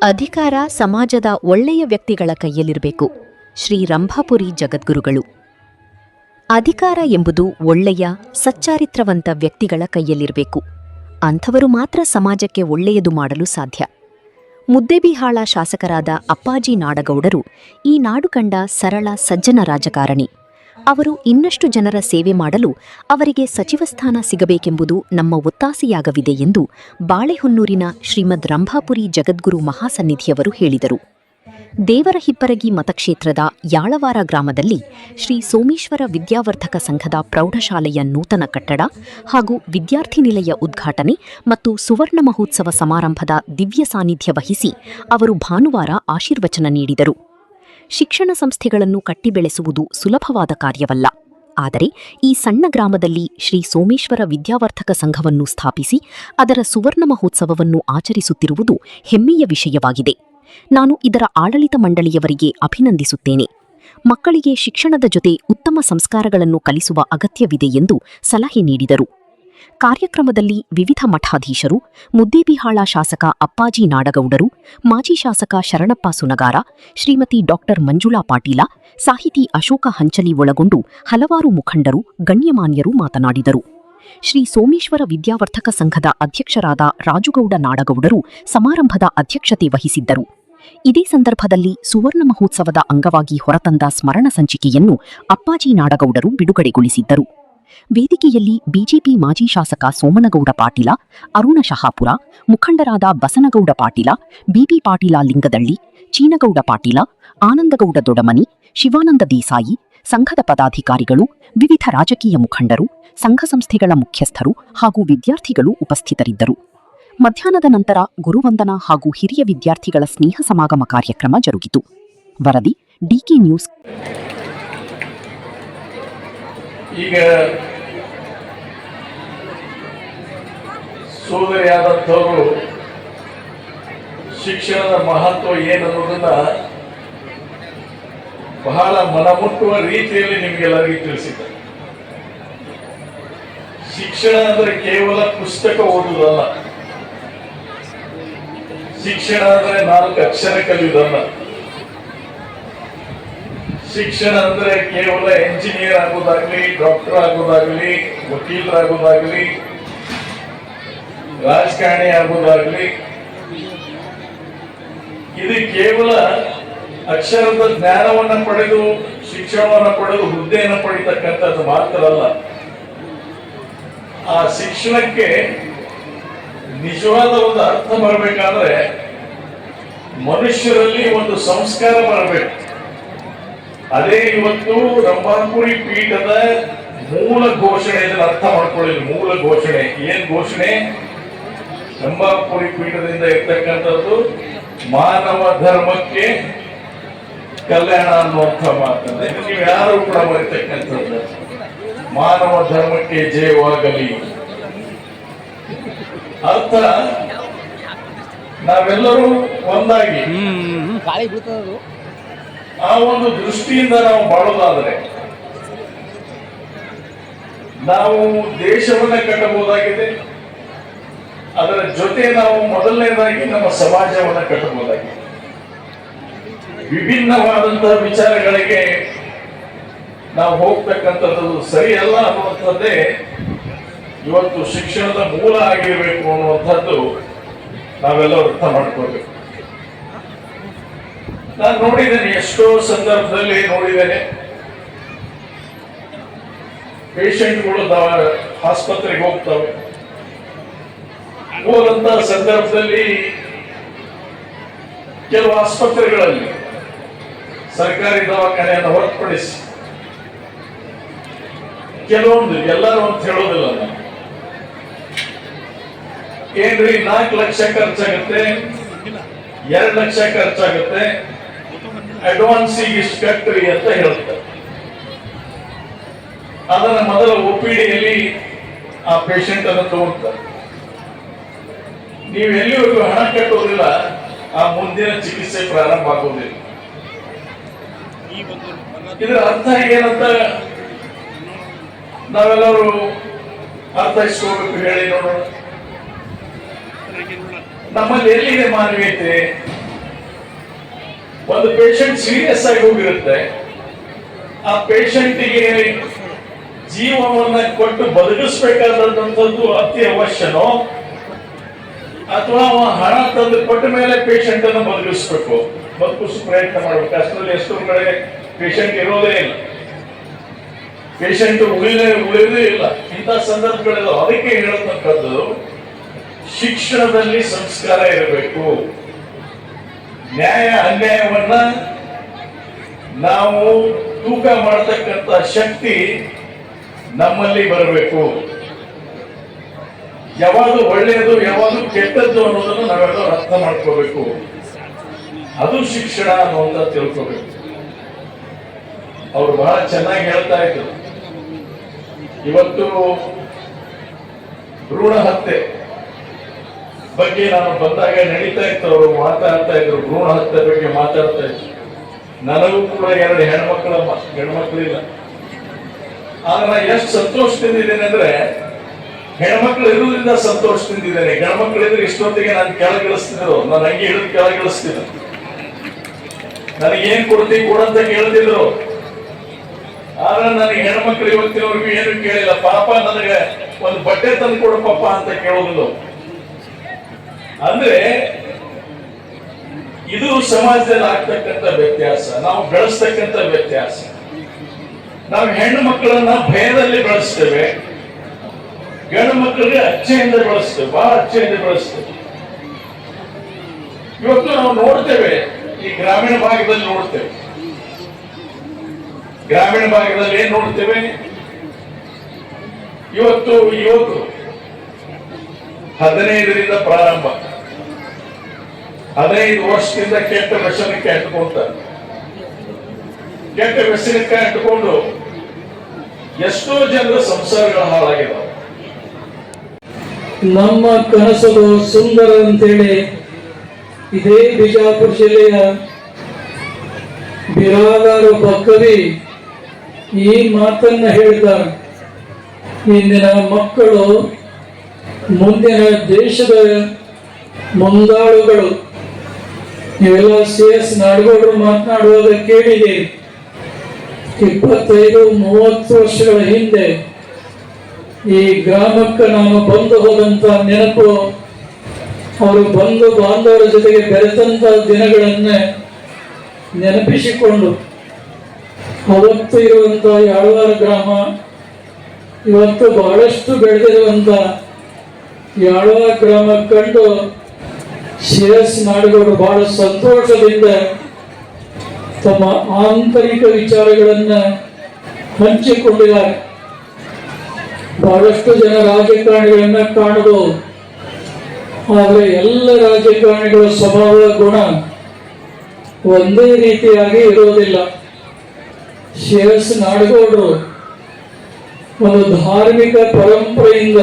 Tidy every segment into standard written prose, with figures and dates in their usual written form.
ಅಧಿಕಾರ ಸಮಾಜದ ಒಳ್ಳೆಯ ವ್ಯಕ್ತಿಗಳ ಕೈಯಲ್ಲಿರಬೇಕು. ಶ್ರೀ ರಂಭಾಪುರಿ ಜಗದ್ಗುರುಗಳು. ಅಧಿಕಾರ ಎಂಬುದು ಒಳ್ಳೆಯ ಸಚ್ಚಾರಿತ್ರವಂತ ವ್ಯಕ್ತಿಗಳ ಕೈಯಲ್ಲಿರಬೇಕು. ಅಂಥವರು ಮಾತ್ರ ಸಮಾಜಕ್ಕೆ ಒಳ್ಳೆಯದು ಮಾಡಲು ಸಾಧ್ಯ. ಮುದ್ದೇಬಿಹಾಳ ಶಾಸಕರಾದ ಅಪ್ಪಾಜಿ ನಾಡಗೌಡರು ಈ ನಾಡು ಕಂಡ ಸರಳ ಸಜ್ಜನ ರಾಜಕಾರಣಿ. ಅವರು ಇನ್ನಷ್ಟು ಜನರ ಸೇವೆ ಮಾಡಲು ಅವರಿಗೆ ಸಚಿವ ಸ್ಥಾನ ಸಿಗಬೇಕೆಂಬುದು ನಮ್ಮ ಒತ್ತಾಸೆಯಾಗವಿದೆ ಎಂದು ಬಾಳೆಹೊನ್ನೂರಿನ ಶ್ರೀಮದ್ ರಂಭಾಪುರಿ ಜಗದ್ಗುರು ಮಹಾಸನ್ನಿಧಿಯವರು ಹೇಳಿದರು. ದೇವರಹಿಪ್ಪರಗಿ ಮತಕ್ಷೇತ್ರದ ಯಾಳವಾರ ಗ್ರಾಮದಲ್ಲಿ ಶ್ರೀ ಸೋಮೇಶ್ವರ ವಿದ್ಯಾವರ್ಧಕ ಸಂಘದ ಪ್ರೌಢಶಾಲೆಯ ನೂತನ ಕಟ್ಟಡ ಹಾಗೂ ವಿದ್ಯಾರ್ಥಿ ನಿಲಯ ಉದ್ಘಾಟನೆ ಮತ್ತು ಸುವರ್ಣ ಮಹೋತ್ಸವ ಸಮಾರಂಭದ ದಿವ್ಯ ಸಾನ್ನಿಧ್ಯ ವಹಿಸಿ ಅವರು ಭಾನುವಾರ ಆಶೀರ್ವಚನ ನೀಡಿದರು. ಶಿಕ್ಷಣ ಸಂಸ್ಥೆಗಳನ್ನು ಕಟ್ಟಿಬೆಳೆಸುವುದು ಸುಲಭವಾದ ಕಾರ್ಯವಲ್ಲ. ಆದರೆ ಈ ಸಣ್ಣ ಗ್ರಾಮದಲ್ಲಿ ಶ್ರೀ ಸೋಮೇಶ್ವರ ವಿದ್ಯಾವರ್ಧಕ ಸಂಘವನ್ನು ಸ್ಥಾಪಿಸಿ ಅದರ ಸುವರ್ಣ ಮಹೋತ್ಸವವನ್ನು ಆಚರಿಸುತ್ತಿರುವುದು ಹೆಮ್ಮೆಯ ವಿಷಯವಾಗಿದೆ. ನಾನು ಇದರ ಆಡಳಿತ ಮಂಡಳಿಯವರಿಗೆ ಅಭಿನಂದಿಸುತ್ತೇನೆ. ಮಕ್ಕಳಿಗೆ ಶಿಕ್ಷಣದ ಜೊತೆ ಉತ್ತಮ ಸಂಸ್ಕಾರಗಳನ್ನು ಕಲಿಸುವ ಅಗತ್ಯವಿದೆ ಎಂದು ಸಲಹೆ ನೀಡಿದರು. ಕಾರ್ಯಕ್ರಮದಲ್ಲಿ ವಿವಿಧ ಮಠಾಧೀಶರು, ಮುದ್ದೇಬಿಹಾಳ ಶಾಸಕ ಅಪ್ಪಾಜಿ ನಾಡಗೌಡರು, ಮಾಜಿ ಶಾಸಕ ಶರಣಪ್ಪ ಸುನಗಾರ, ಶ್ರೀಮತಿ ಡಾಕ್ಟರ್ ಮಂಜುಳಾ ಪಾಟೀಲ, ಸಾಹಿತಿ ಅಶೋಕ ಹಂಚಲಿ ಒಳಗೊಂಡು ಹಲವಾರು ಮುಖಂಡರು, ಗಣ್ಯಮಾನ್ಯರು ಮಾತನಾಡಿದರು. ಶ್ರೀ ಸೋಮೇಶ್ವರ ವಿದ್ಯಾವರ್ಧಕ ಸಂಘದ ಅಧ್ಯಕ್ಷರಾದ ರಾಜುಗೌಡ ನಾಡಗೌಡರು ಸಮಾರಂಭದ ಅಧ್ಯಕ್ಷತೆ ವಹಿಸಿದ್ದರು. ಇದೇ ಸಂದರ್ಭದಲ್ಲಿ ಸುವರ್ಣ ಮಹೋತ್ಸವದ ಅಂಗವಾಗಿ ಹೊರತಂದ ಸ್ಮರಣ ಸಂಚಿಕೆಯನ್ನು ಅಪ್ಪಾಜಿ ನಾಡಗೌಡರು ಬಿಡುಗಡೆಗೊಳಿಸಿದ್ದರು. ವೇದಿಕೆಯಲ್ಲಿ ಬಿಜೆಪಿ ಮಾಜಿ ಶಾಸಕ ಸೋಮನಗೌಡ ಪಾಟೀಲ, ಅರುಣ ಶಹಾಪುರ, ಮುಖಂಡರಾದ ಬಸನಗೌಡ ಪಾಟೀಲ, ಬಿಬಿ ಪಾಟೀಲ ಲಿಂಗದಳ್ಳಿ, ಚೀನಗೌಡ ಪಾಟೀಲ, ಆನಂದಗೌಡ ದೊಡಮನಿ, ಶಿವಾನಂದ ದೇಸಾಯಿ, ಸಂಘದ ಪದಾಧಿಕಾರಿಗಳು, ವಿವಿಧ ರಾಜಕೀಯ ಮುಖಂಡರು, ಸಂಘ ಸಂಸ್ಥೆಗಳ ಮುಖ್ಯಸ್ಥರು ಹಾಗೂ ವಿದ್ಯಾರ್ಥಿಗಳು ಉಪಸ್ಥಿತರಿದ್ದರು. ಮಧ್ಯಾಹ್ನದ ನಂತರ ಗುರುವಂದನಾ ಹಾಗೂ ಹಿರಿಯ ವಿದ್ಯಾರ್ಥಿಗಳ ಸ್ನೇಹ ಸಮಾಗಮ ಕಾರ್ಯಕ್ರಮ ಜರುಗಿತು. ವರದಿ ಡಿಕೆ ನ್ಯೂಸ್. ಈಗ ಸೋದರಿಯಾದಂಥವರು ಶಿಕ್ಷಣದ ಮಹತ್ವ ಏನನ್ನೋದನ್ನ ಬಹಳ ಮನಮುಟ್ಟುವ ರೀತಿಯಲ್ಲಿ ನಿಮಗೆಲ್ಲರಿಗೂ ತಿಳಿಸಿದ್ದಾರೆ. ಶಿಕ್ಷಣ ಅಂದ್ರೆ ಕೇವಲ ಪುಸ್ತಕ ಓದುವುದಲ್ಲ, ಶಿಕ್ಷಣ ಅಂದ್ರೆ 4 ಅಕ್ಷರ ಕಲಿಯುವುದಲ್ಲ, ಶಿಕ್ಷಣ ಅಂದ್ರೆ ಕೇವಲ ಎಂಜಿನಿಯರ್ ಆಗೋದಾಗ್ಲಿ, ಡಾಕ್ಟರ್ ಆಗೋದಾಗ್ಲಿ, ವಕೀಲರಾಗೋದಾಗ್ಲಿ, ರಾಜಕಾರಣಿ ಆಗೋದಾಗ್ಲಿ, ಇದು ಕೇವಲ ಅಕ್ಷರದ ಜ್ಞಾನವನ್ನ ಪಡೆದು ಶಿಕ್ಷಣವನ್ನು ಪಡೆದು ಹುದ್ದೆಯನ್ನು ಪಡಿತಕ್ಕಂಥದ್ದು ಮಾತ್ರ ಅಲ್ಲ. ಆ ಶಿಕ್ಷಣಕ್ಕೆ ನಿಜವಾದ ಒಂದು ಅರ್ಥ ಬರಬೇಕಾದ್ರೆ ಮನುಷ್ಯರಲ್ಲಿ ಒಂದು ಸಂಸ್ಕಾರ ಬರಬೇಕು. ಅದೇ ಇವತ್ತು ರಂಭಾಪುರಿ ಪೀಠದ ಮೂಲ ಘೋಷಣೆ. ಇದನ್ನು ಅರ್ಥ ಮಾಡ್ಕೊಳ್ಳಿ. ಮೂಲ ಘೋಷಣೆ ಏನ್ ಘೋಷಣೆ? ರಂಭಾಪುರಿ ಪೀಠದಿಂದ ಇರ್ತಕ್ಕಂಥದ್ದು ಮಾನವ ಧರ್ಮಕ್ಕೆ ಕಲ್ಯಾಣ ಅನ್ನುವಂಥ ಮಾತನ್ನ ನೀವು ಯಾರು ಕೂಡ ಬರೀತಕ್ಕಂಥದ್ದು. ಮಾನವ ಧರ್ಮಕ್ಕೆ ಜಯವಾಗಲಿ. ಅರ್ಥ ನಾವೆಲ್ಲರೂ ಒಂದಾಗಿ ಆ ಒಂದು ದೃಷ್ಟಿಯಿಂದ ನಾವು ಬಾಳೋದಾದ್ರೆ ನಾವು ದೇಶವನ್ನ ಕಟ್ಟಬಹುದಾಗಿದೆ. ಅದರ ಜೊತೆ ನಾವು ಮೊದಲನೇದಾಗಿ ನಮ್ಮ ಸಮಾಜವನ್ನ ಕಟ್ಟಬಹುದಾಗಿದೆ. ವಿಭಿನ್ನವಾದಂತಹ ವಿಚಾರಗಳಿಗೆ ನಾವು ಹೋಗ್ತಕ್ಕಂಥದ್ದು ಸರಿಯಲ್ಲ ಅನ್ನುವಂಥದ್ದೇ ಇವತ್ತು ಶಿಕ್ಷಣದ ಮೂಲ ಆಗಿರಬೇಕು ಅನ್ನುವಂಥದ್ದು ನಾವೆಲ್ಲರೂ ಅರ್ಥ ಮಾಡ್ಕೋಬೇಕು. ನಾನು ನೋಡಿದ್ದೇನೆ, ಎಷ್ಟೋ ಸಂದರ್ಭದಲ್ಲಿ ನೋಡಿದ್ದೇನೆ, ಪೇಷಂಟ್ಗಳು ಆಸ್ಪತ್ರೆಗೆ ಹೋಗ್ತವೆ. ಹೋದಂತ ಸಂದರ್ಭದಲ್ಲಿ ಕೆಲವು ಆಸ್ಪತ್ರೆಗಳಲ್ಲಿ ಸರ್ಕಾರಿ ದವಾಖಾನೆಯನ್ನು ಹೊರತುಪಡಿಸಿ ಕೆಲವೊಂದು, ಎಲ್ಲರೂ ಅಂತ ಹೇಳೋದಿಲ್ಲ, ಏನ್ರಿ 4 ಲಕ್ಷ ಖರ್ಚಾಗುತ್ತೆ, 2 ಲಕ್ಷ ಖರ್ಚಾಗುತ್ತೆ, ಅಡ್ವಾನ್ಸಿಗೆ ಇಷ್ಟು ಕಟ್ಟ್ರಿ ಅಂತ ಹೇಳ್ತಾರೆ. ಅದನ್ನ ಮೊದಲ OPDಯಲ್ಲಿ ಆ ಪೇಷಂಟ್ ಅನ್ನು ತಗೊಳ್ತಾರೆ. ನೀವು ಎಲ್ಲಿವರೆಗೂ ಹಣ ಕಟ್ಟೋದಿಲ್ಲ, ಆ ಮುಂದಿನ ಚಿಕಿತ್ಸೆ ಪ್ರಾರಂಭ ಆಗೋದಿಲ್ಲ. ಇದರ ಅರ್ಥ ಏನಂತ ನಾವೆಲ್ಲರೂ ಅರ್ಥೈಸ್ಕೋಬೇಕು. ಹೇಳಿ ನೋಡೋಣ, ನಮ್ಮಲ್ಲಿ ಎಲ್ಲಿದೆ ಮಾನವೀಯತೆ? ಒಂದು ಪೇಷಂಟ್ ಸೀರಿಯಸ್ ಆಗಿ ಹೋಗಿರುತ್ತೆ, ಆ ಪೇಷಂಟಿಗೆ ಜೀವವನ್ನ ಕೊಟ್ಟು ಬದುಕಿಸ್ಬೇಕಾದಂಥದ್ದು ಅತಿ ಅವಶ್ಯನೋ ಅಥವಾ ಅವ ಹಣ ತಂದು ಕೊಟ್ಟ ಮೇಲೆ ಪೇಷಂಟ್ ಅನ್ನು ಬದುಕಿಸೋ ಪ್ರಯತ್ನ ಮಾಡಬೇಕು. ಅಷ್ಟರಲ್ಲಿ ಎಷ್ಟೋ ಕಡೆ ಪೇಷಂಟ್ ಇರೋದೇ ಇಲ್ಲ, ಪೇಷಂಟ್ ಉಳಿದೇ ಇಲ್ಲ. ಇಂಥ ಸಂದರ್ಭಗಳಿಲ್ಲ. ಅದಕ್ಕೆ ಹೇಳತಕ್ಕದ್ದು ಶಿಕ್ಷಣದಲ್ಲಿ ಸಂಸ್ಕಾರ ಇರಬೇಕು. ನ್ಯಾಯ ಅನ್ಯಾಯವನ್ನ ನಾವು ತೂಕ ಮಾಡತಕ್ಕಂಥ ಶಕ್ತಿ ನಮ್ಮಲ್ಲಿ ಬರಬೇಕು. ಯಾವುದು ಒಳ್ಳೆಯದು ಯಾವುದು ಕೆಟ್ಟದ್ದು ಅನ್ನೋದನ್ನು ನಾವೆಲ್ಲ ಅರ್ಥ ಮಾಡ್ಕೋಬೇಕು. ಅದು ಶಿಕ್ಷಣ ಅನ್ನುವಂತ ತಿಳ್ಕೋಬೇಕು. ಅವರು ಬಹಳ ಚೆನ್ನಾಗಿ ಹೇಳ್ತಾ ಇದ್ರು. ಇವತ್ತು ಭ್ರೂಣ ಹತ್ಯೆ ಬಗ್ಗೆ ನಾನು ಬಂದಾಗ ನಡೀತಾ ಇತ್ತು, ಅವರು ಮಾತಾಡ್ತಾ ಇದ್ರು, ಭ್ರೂಣ ಹತ್ಯೆ ಬಗ್ಗೆ ಮಾತಾಡ್ತಾ ಇದ್ರು. ನನಗೂ ಕೂಡ 2 ಹೆಣ್ಮಕ್ಳ ಗಂಡ್ಮಕ್ಳಿಲ್ಲ. ಆದ್ರೆ ನಾನು ಎಷ್ಟು ಸಂತೋಷದಿಂದಿದ್ದೇನೆ ಅಂದ್ರೆ ಹೆಣ್ಮಕ್ಳು ಇರುವುದರಿಂದ ಸಂತೋಷದಿಂದಿದ್ದೇನೆ. ಗಂಡ್ಮಕ್ಳಿದ್ರೆ ಇಷ್ಟೊತ್ತಿಗೆ ನಾನು ಕೆಳಗಿಳಿಸ್ತಿದ್ರು, ನಾನು ಹಂಗೆ ಹಿಡಿದು ಕೆಳಗಿಳಿಸ್ತಿದ್ರು. ನನಗೇನ್ ಕೊಡ್ತೀವಿ ಕೊಡಂತ ಕೇಳ್ತಿದ್ರು. ಆದ್ರೆ ನನಗೆ ಹೆಣ್ಮಕ್ಳು ಇವತ್ತಿನವರೆಗೂ ಏನು ಕೇಳಿಲ್ಲ. ಪಾಪ ನನಗೆ ಒಂದು ಬಟ್ಟೆ ತಂದು ಕೊಡು ಪಾಪ ಅಂತ ಕೇಳೋದಿಲ್ಲ. ಅಂದ್ರೆ ಇದು ಸಮಾಜದಲ್ಲಿ ಆಗ್ತಕ್ಕಂಥ ವ್ಯತ್ಯಾಸ, ನಾವು ಬೆಳೆಸ್ತಕ್ಕಂಥ ವ್ಯತ್ಯಾಸ. ನಾವು ಹೆಣ್ಣು ಮಕ್ಕಳನ್ನ ಭಯದಲ್ಲಿ ಬೆಳೆಸ್ತೇವೆ, ಗಂಡು ಮಕ್ಕಳಿಗೆ ಅಚ್ಚೆಯಿಂದ ಬೆಳೆಸ್ತೇವೆ, ಬಹಳ ಅಚ್ಚೆಯಿಂದ ಬೆಳೆಸ್ತೇವೆ. ಇವತ್ತು ನಾವು ನೋಡ್ತೇವೆ, ಈ ಗ್ರಾಮೀಣ ಭಾಗದಲ್ಲಿ ನೋಡ್ತೇವೆ. ಗ್ರಾಮೀಣ ಭಾಗದಲ್ಲಿ ಏನ್ ನೋಡ್ತೇವೆ? ಇವತ್ತು ಯುವಕರು 15ರಿಂದ ಪ್ರಾರಂಭ, 15 ವರ್ಷದಿಂದ ಕೆಟ್ಟ ವ್ಯಸನಕ್ಕೆ ಅಂಟಿಕೊಳ್ತಾರೆ. ಕೆಟ್ಟ ವ್ಯಸನಕ್ಕೆ ಅಂಟಿಕೊಂಡು ಎಷ್ಟೋ ಜನರ ಸಂಸಾರಗಳು ಹಾಳಾಗಿದ್ದಾವೆ. ನಮ್ಮ ಕನಸು ಸುಂದರ ಅಂತೇಳಿ ಇದೇ ಬಿಜಾಪುರ ಜಿಲ್ಲೆಯ ಬಿರಾದಾರ ಒಬ್ಬ ಕವಿ ಈ ಮಾತನ್ನ ಹೇಳ್ತಾರೆ. ಇಂದಿನ ಮಕ್ಕಳು ಮುಂದಿನ ದೇಶದ ಮುಂದಾಳುಗಳು. ನೀವೆಲ್ಲ CS ನಾಡಗೌಡರು ಮಾತನಾಡುವಾಗ ಕೇಳಿದ್ದೀರಿ. 25-30 ವರ್ಷಗಳ ಹಿಂದೆ ಈ ಗ್ರಾಮಕ್ಕೆ ನಾನು ಬಂದು ಹೋದಂತ ನೆನಪು, ಅವರು ಬಂಧು ಬಾಂಧವರ ಜೊತೆಗೆ ಬೆರೆತಂತ ದಿನಗಳನ್ನ ನೆನಪಿಸಿಕೊಂಡು ಅವತ್ತು ಇರುವಂತ ಯಾಳವಾರ ಗ್ರಾಮ ಇವತ್ತು ಬಹಳಷ್ಟು ಬೆಳೆದಿರುವಂತ ಯಾಳವಾರ ಗ್ರಾಮ ಕಂಡು CS ನಾಡಗೌಡರು ಬಹಳ ಸಂತೋಷದಿಂದ ತಮ್ಮ ಆಂತರಿಕ ವಿಚಾರಗಳನ್ನ ಹಂಚಿಕೊಂಡಿದ್ದಾರೆ. ಬಹಳಷ್ಟು ಜನ ರಾಜಕಾರಣಿಗಳನ್ನ ಕಾಣಬಹುದು, ಆದರೆ ಎಲ್ಲ ರಾಜಕಾರಣಿಗಳ ಸ್ವಭಾವ ಗುಣ ಒಂದೇ ರೀತಿಯಾಗಿ ಇರುವುದಿಲ್ಲ. CS ನಾಡಗೌಡರು ಒಂದು ಧಾರ್ಮಿಕ ಪರಂಪರೆಯಿಂದ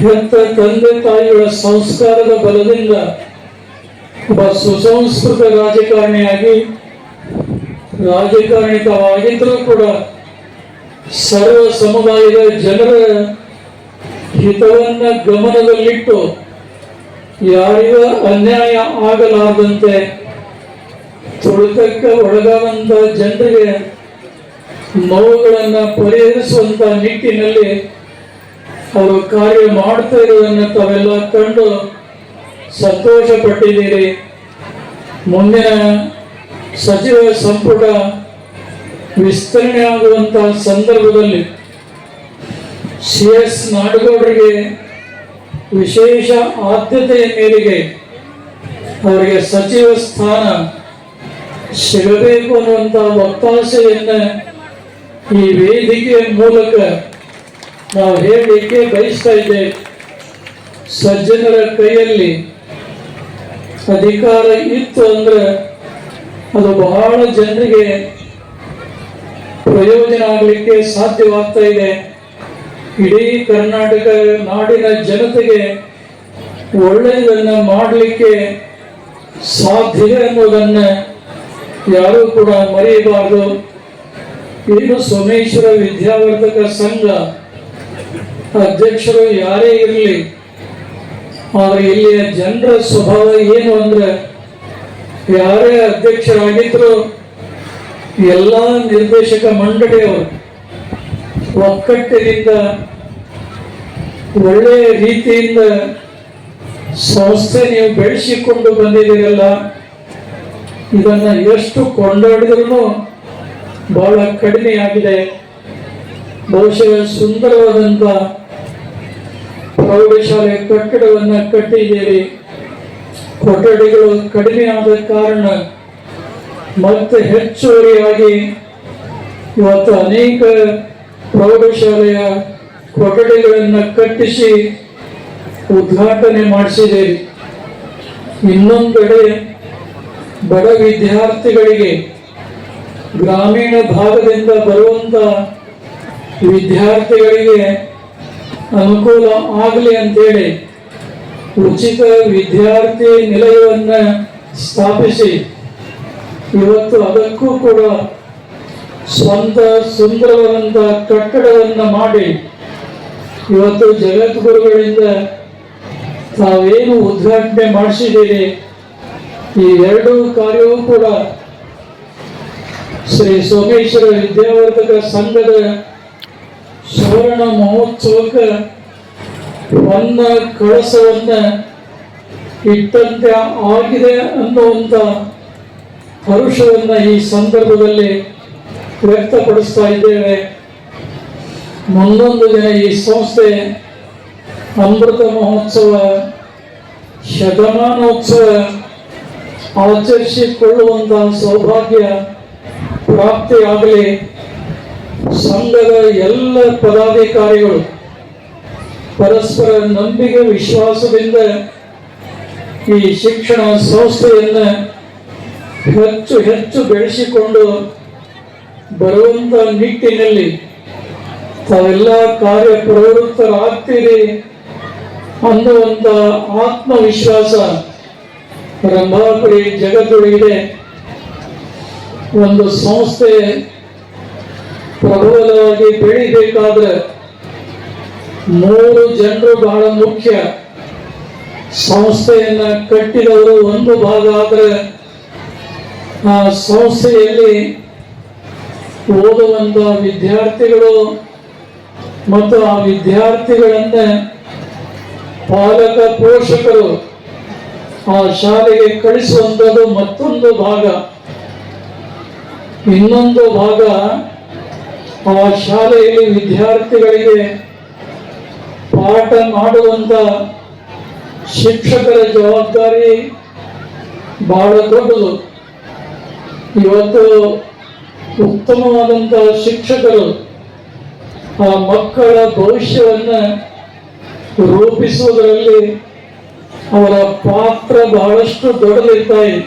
ಹೆತ್ತ ತಂದೆ ತಾಯಿಗಳ ಸಂಸ್ಕಾರದ ಬಲದಿಂದ ಒಬ್ಬ ಸುಸಂಸ್ಕೃತ ರಾಜಕಾರಣಿಯಾಗಿ ರಾಜಕಾರಣಿಕವಾಗಿದ್ದರೂ ಕೂಡ ಸರ್ವ ಸಮುದಾಯದ ಜನರ ಹಿತವನ್ನ ಗಮನದಲ್ಲಿಟ್ಟು ಯಾರಿಗೂ ಅನ್ಯಾಯ ಆಗಲಾರದಂತೆ ತುಳಿತಕ್ಕೆ ಒಳಗಾದಂತ ಜನರಿಗೆ ನೋವುಗಳನ್ನ ಪರಿಹರಿಸುವಂತ ನಿಟ್ಟಿನಲ್ಲಿ ಅವರು ಕಾರ್ಯ ಮಾಡ್ತಾ ಇರುವುದನ್ನು ತಾವೆಲ್ಲ ಕಂಡು ಸಂತೋಷ ಪಟ್ಟಿದ್ದೀರಿ. ಮುಂದಿನ ಸಚಿವ ಸಂಪುಟ ವಿಸ್ತರಣೆ ಆಗುವಂತಹ ಸಂದರ್ಭದಲ್ಲಿ CS ನಾಡಗೌಡರಿಗೆ ವಿಶೇಷ ಆದ್ಯತೆಯ ಮೇರೆಗೆ ಅವರಿಗೆ ಸಚಿವ ಸ್ಥಾನ ಸಿಗಬೇಕು ಅನ್ನುವಂತ ಒತ್ತಾಸೆಯನ್ನ ಈ ವೇದಿಕೆಯ ಮೂಲಕ ನಾವು ಹೇಳಲಿಕ್ಕೆ ಬಯಸ್ತಾ ಇದ್ದೇವೆ. ಸಜ್ಜನರ ಕೈಯಲ್ಲಿ ಅಧಿಕಾರ ಇತ್ತು ಅಂದ್ರೆ ಅದು ಬಹಳ ಜನರಿಗೆ ಪ್ರಯೋಜನ ಆಗಲಿಕ್ಕೆ ಸಾಧ್ಯವಾಗ್ತಾ ಇದೆ. ಇಡೀ ಕರ್ನಾಟಕ ನಾಡಿನ ಜನತೆಗೆ ಒಳ್ಳೆಯದನ್ನ ಮಾಡಲಿಕ್ಕೆ ಸಾಧ್ಯ ಅನ್ನೋದನ್ನ ಯಾರೂ ಕೂಡ ಮರೆಯಬಾರದು. ಏನು ಸೋಮೇಶ್ವರ ವಿದ್ಯಾವರ್ಧಕ ಸಂಘ ಅಧ್ಯಕ್ಷರು ಯಾರೇ ಇರಲಿ, ಆದರೆ ಇಲ್ಲಿಯ ಜನರ ಸ್ವಭಾವ ಏನು ಅಂದ್ರೆ ಯಾರೇ ಅಧ್ಯಕ್ಷರಾಗಿದ್ರು ಎಲ್ಲ ನಿರ್ದೇಶಕ ಮಂಡಳಿಯವರು ಒಕ್ಕಟ್ಟಿನಿಂದ ಒಳ್ಳೆಯ ರೀತಿಯಿಂದ ಸಂಸ್ಥೆ ನೀವು ಬೆಳೆಸಿಕೊಂಡು ಬಂದಿದ್ದೀರಲ್ಲ, ಇದನ್ನು ಎಷ್ಟು ಕೊಂಡಾಡಿದ್ರೂ ಬಹಳ ಕಡಿಮೆಯಾಗಿದೆ. ಬಹುಶಃ ಸುಂದರವಾದಂಥ ಪ್ರೌಢಶಾಲೆ ಕಟ್ಟಡವನ್ನು ಕಟ್ಟಿದ್ದೀರಿ. ಕೊಠಡಿಗಳು ಕಡಿಮೆ ಆದ ಕಾರಣ ಮತ್ತೆ ಹೆಚ್ಚುವರಿಯಾಗಿ ಇವತ್ತು ಅನೇಕ ಪ್ರೌಢಶಾಲೆಯ ಕೊಠಡಿಗಳನ್ನು ಕಟ್ಟಿಸಿ ಉದ್ಘಾಟನೆ ಮಾಡಿಸಿದ್ದೀರಿ. ಇನ್ನೊಂದೆಡೆ ಬಡ ವಿದ್ಯಾರ್ಥಿಗಳಿಗೆ, ಗ್ರಾಮೀಣ ಭಾಗದಿಂದ ಬರುವಂಥ ವಿದ್ಯಾರ್ಥಿಗಳಿಗೆ ಅನುಕೂಲ ಆಗಲಿ ಅಂತೇಳಿ ಉಚಿತ ವಿದ್ಯಾರ್ಥಿ ನಿಲಯವನ್ನು ಸ್ಥಾಪಿಸಿ ಇವತ್ತು ಅದಕ್ಕೂ ಕೂಡ ಸ್ವಂತ ಸುಂದರವಾದಂಥ ಕಟ್ಟಡವನ್ನು ಮಾಡಿ ಇವತ್ತು ಜಗದ್ಗುರುಗಳಿಂದ ತಾವೇನು ಉದ್ಘಾಟನೆ ಮಾಡಿಸಿದ್ದೀರಿ, ಈ ಎರಡೂ ಕಾರ್ಯವೂ ಕೂಡ ಶ್ರೀ ಸೋಮೇಶ್ವರ ವಿದ್ಯಾವರ್ಧಕ ಸಂಘದ ಸುವರ್ಣ ಮಹೋತ್ಸವಕ್ಕೆ ಹೊನ್ನ ಕಳಸವನ್ನ ಇಟ್ಟಂತೆ ಆಗಿದೆ ಅನ್ನುವಂಥ ಹರುಷವನ್ನು ಈ ಸಂದರ್ಭದಲ್ಲಿ ವ್ಯಕ್ತಪಡಿಸ್ತಾ ಇದ್ದೇವೆ. ಮುಂದೊಂದು ದಿನ ಈ ಸಂಸ್ಥೆ ಅಮೃತ ಮಹೋತ್ಸವ, ಶತಮಾನೋತ್ಸವ ಆಚರಿಸಿಕೊಳ್ಳುವಂಥ ಸೌಭಾಗ್ಯ ಪ್ರಾಪ್ತಿಯಾಗಲಿ. ಸಂಘದ ಎಲ್ಲ ಪದಾಧಿಕಾರಿಗಳು ಪರಸ್ಪರ ನಂಬಿಕೆ ವಿಶ್ವಾಸದಿಂದ ಈ ಶಿಕ್ಷಣ ಸಂಸ್ಥೆಯನ್ನು ಹೆಚ್ಚು ಹೆಚ್ಚು ಬೆಳೆಸಿಕೊಂಡು ಬರುವಂಥ ನಿಟ್ಟಿನಲ್ಲಿ ತಾವೆಲ್ಲ ಕಾರ್ಯಪ್ರವೃತ್ತರಾಗ್ತೀರಿ ಅನ್ನುವಂಥ ಆತ್ಮವಿಶ್ವಾಸ ರಂಭಾಪುರಿ ಜಗತ್ತೊಳಗಿದೆ. ಒಂದು ಸಂಸ್ಥೆ ಪ್ರಬಲವಾಗಿ ಬೆಳಿಬೇಕಾದ್ರೆ 3 ಜನರು ಬಹಳ ಮುಖ್ಯ. ಸಂಸ್ಥೆಯನ್ನ ಕಟ್ಟಿದವರು ಒಂದು ಭಾಗ ಆದರೆ ಆ ಸಂಸ್ಥೆಯಲ್ಲಿ ಓದುವಂತ ವಿದ್ಯಾರ್ಥಿಗಳು ಮತ್ತು ಆ ವಿದ್ಯಾರ್ಥಿಗಳನ್ನ ಪಾಲಕ ಪೋಷಕರು ಆ ಶಾಲೆಗೆ ಕಳಿಸುವಂಥದ್ದು ಮತ್ತೊಂದು ಭಾಗ. ಇನ್ನೊಂದು ಭಾಗ ಆ ಶಾಲೆಯಲ್ಲಿ ವಿದ್ಯಾರ್ಥಿಗಳಿಗೆ ಪಾಠ ಮಾಡುವಂತ ಶಿಕ್ಷಕರ ಜವಾಬ್ದಾರಿ ಬಹಳ ದೊಡ್ಡದು. ಇವತ್ತು ಉತ್ತಮವಾದಂಥ ಶಿಕ್ಷಕರು ಆ ಮಕ್ಕಳ ಭವಿಷ್ಯವನ್ನು ರೂಪಿಸುವುದರಲ್ಲಿ ಅವರ ಪಾತ್ರ ಬಹಳಷ್ಟು ದೊಡ್ಡದಿರ್ತಾ ಇದೆ.